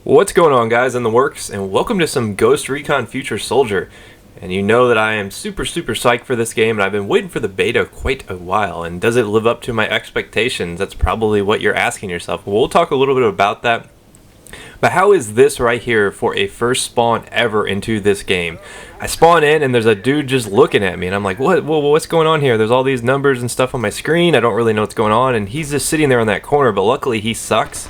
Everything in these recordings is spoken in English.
What's going on, guys, in the works, and welcome to some Ghost Recon Future Soldier. And you know that I am super psyched for this game, and I've been waiting for the beta quite a while. And does it live up to my expectations? That's probably what you're asking yourself. Well, we'll talk a little bit about that. But how is this right here for a first spawn ever into this game? I spawn in and there's a dude just looking at me, and I'm like, what's going on here? There's all these numbers and stuff on my screen. I don't really know what's going on, and he's just sitting there in that corner, but luckily he sucks.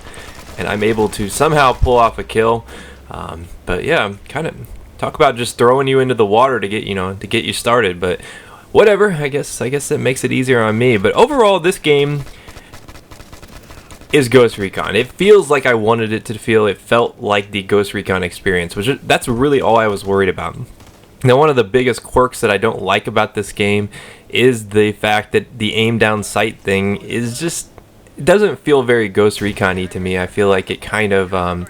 And I'm able to somehow pull off a kill. But yeah, kind of talk about just throwing you into the water to get you started. But whatever, I guess it makes it easier on me. But overall, this game is Ghost Recon. It feels like I wanted it to feel. It felt like the Ghost Recon experience, which that's really all I was worried about. Now, one of the biggest quirks that I don't like about this game is the fact that the aim down sight thing is just, it doesn't feel very Ghost Recon-y to me. I feel like it kind of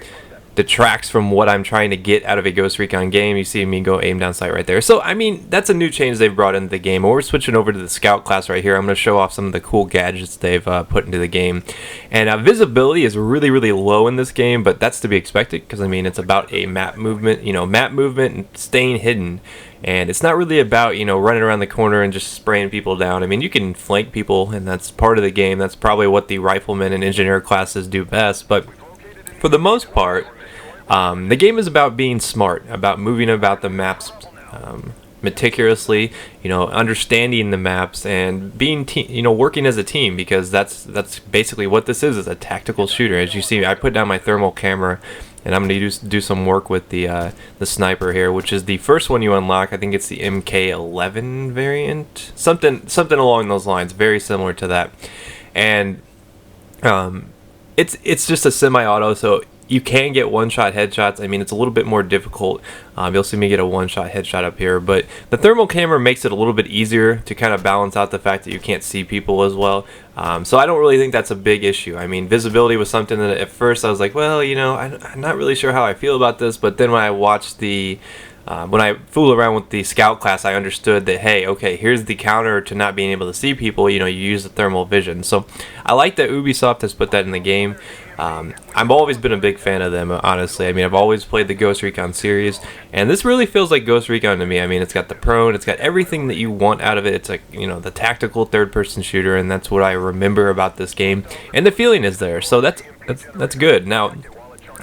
detracts from what I'm trying to get out of a Ghost Recon game. You see me go aim down sight right there. So, I mean, that's a new change they've brought into the game. We're switching over to the Scout class right here. I'm going to show off some of the cool gadgets they've put into the game. And visibility is really low in this game, but that's to be expected because, I mean, it's about a map movement, map movement and staying hidden. And it's not really about, running around the corner and just spraying people down. I mean, you can flank people, and that's part of the game. That's probably what the rifleman and engineer classes do best. But for the most part, the game is about being smart, about moving about the maps meticulously, understanding the maps and being working as a team, because that's basically what this is a tactical shooter. As you see, I put down my thermal camera, and I'm going to do some work with the sniper here, which is the first one you unlock. I think it's the MK11 variant, something along those lines, very similar to that. And it's just a semi-auto, so you can get one-shot headshots. I mean, it's a little bit more difficult. You'll see me get a one-shot headshot up here, but the thermal camera makes it a little bit easier to kind of balance out the fact that you can't see people as well. So I don't really think that's a big issue. I mean, visibility was something that at first I was like, well, I'm not really sure how I feel about this, but then when I watched when I fool around with the Scout class, I understood that, hey, okay, here's the counter to not being able to see people. You use the thermal vision. So I like that Ubisoft has put that in the game. I've always been a big fan of them, honestly. I mean, I've always played the Ghost Recon series, and this really feels like Ghost Recon to me. I mean, it's got the prone, it's got everything that you want out of it. It's like, the tactical third-person shooter, and that's what I remember about this game. And the feeling is there, so that's good. Now,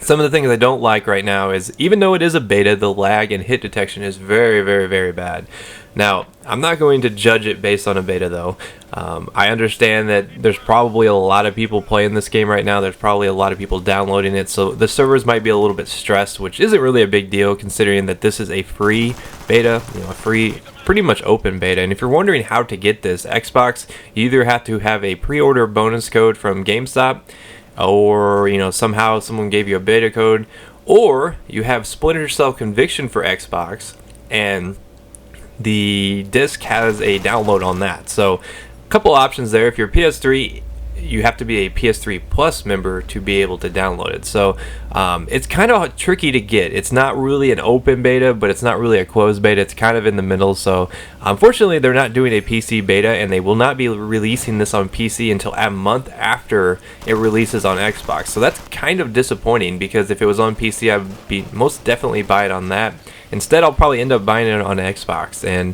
some of the things I don't like right now is, even though it is a beta, the lag and hit detection is very bad. Now, I'm not going to judge it based on a beta, though. I understand that there's probably a lot of people playing this game right now. There's probably a lot of people downloading it, so the servers might be a little bit stressed, which isn't really a big deal considering that this is a free beta, a free, pretty much open beta. And if you're wondering how to get this, Xbox, you either have to have a pre-order bonus code from GameStop, or somehow someone gave you a beta code, or you have Splinter Cell Conviction for Xbox, and the disc has a download on that. So a couple options there. If you're PS3, you have to be a PS3 Plus member to be able to download it. So it's kind of tricky to get. It's not really an open beta, but it's not really a closed beta. It's kind of in the middle. So unfortunately, they're not doing a PC beta, and they will not be releasing this on PC until a month after it releases on Xbox. So that's kind of disappointing, because if it was on PC, I would be most definitely buy it on that. Instead, I'll probably end up buying it on Xbox, and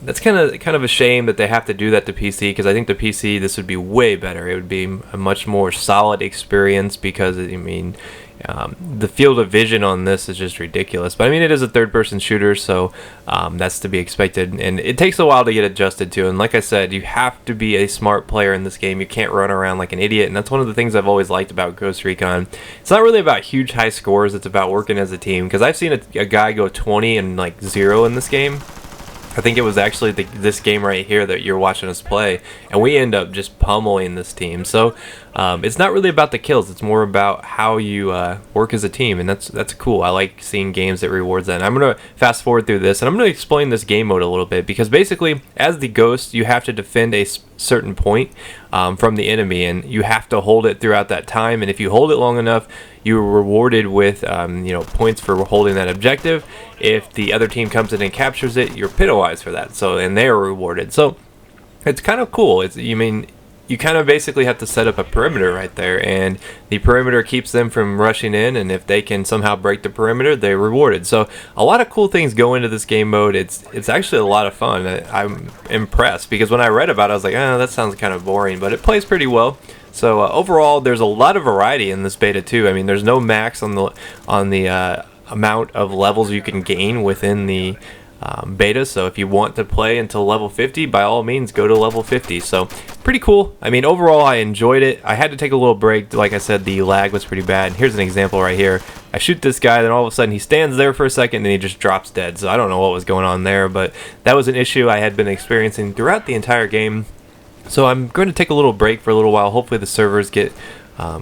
that's kind of a shame that they have to do that to PC, because I think the PC, this would be way better. It would be a much more solid experience, because the field of vision on this is just ridiculous. But I mean, it is a third-person shooter, so that's to be expected, and it takes a while to get adjusted to. And like I said, you have to be a smart player in this game. You can't run around like an idiot, and that's one of the things I've always liked about Ghost Recon. It's not really about huge high scores. It's about working as a team, because I've seen a guy go 20 and like 0 in this game. I think it was actually this game right here that you're watching us play, and we end up just pummeling this team. So it's not really about the kills. It's more about how you work as a team, and that's cool. I like seeing games that rewards that. And I'm going to fast forward through this, and I'm going to explain this game mode a little bit, because basically, as the Ghost, you have to defend a certain point from the enemy, and you have to hold it throughout that time. And if you hold it long enough, you're rewarded with points for holding that objective. If the other team comes in and captures it, you're penalized for that. So, and they are rewarded. So it's kind of cool. you kind of basically have to set up a perimeter right there, and the perimeter keeps them from rushing in, and if they can somehow break the perimeter, they're rewarded. So a lot of cool things go into this game mode. It's actually a lot of fun. I'm impressed, because when I read about it, I was like, oh, that sounds kind of boring, but it plays pretty well. So overall, there's a lot of variety in this beta too. I mean, there's no max on the amount of levels you can gain within the beta, so if you want to play until level 50, by all means go to level 50. So pretty cool. I mean, overall I enjoyed it. I had to take a little break. Like I said, the lag was pretty bad. Here's an example right here. I shoot this guy, then all of a sudden he stands there for a second and then he just drops dead. So I don't know what was going on there, but that was an issue I had been experiencing throughout the entire game. So I'm going to take a little break for a little while. Hopefully the servers get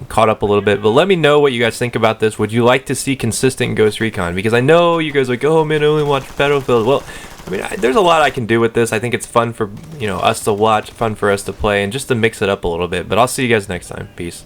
caught up a little bit, but let me know what you guys think about this. Would you like to see consistent Ghost Recon? Because I know you guys are like, oh man, I only watch Battlefield. Well, I mean, there's a lot I can do with this. I think it's fun for us to watch, fun for us to play, and just to mix it up a little bit. But I'll see you guys next time. Peace.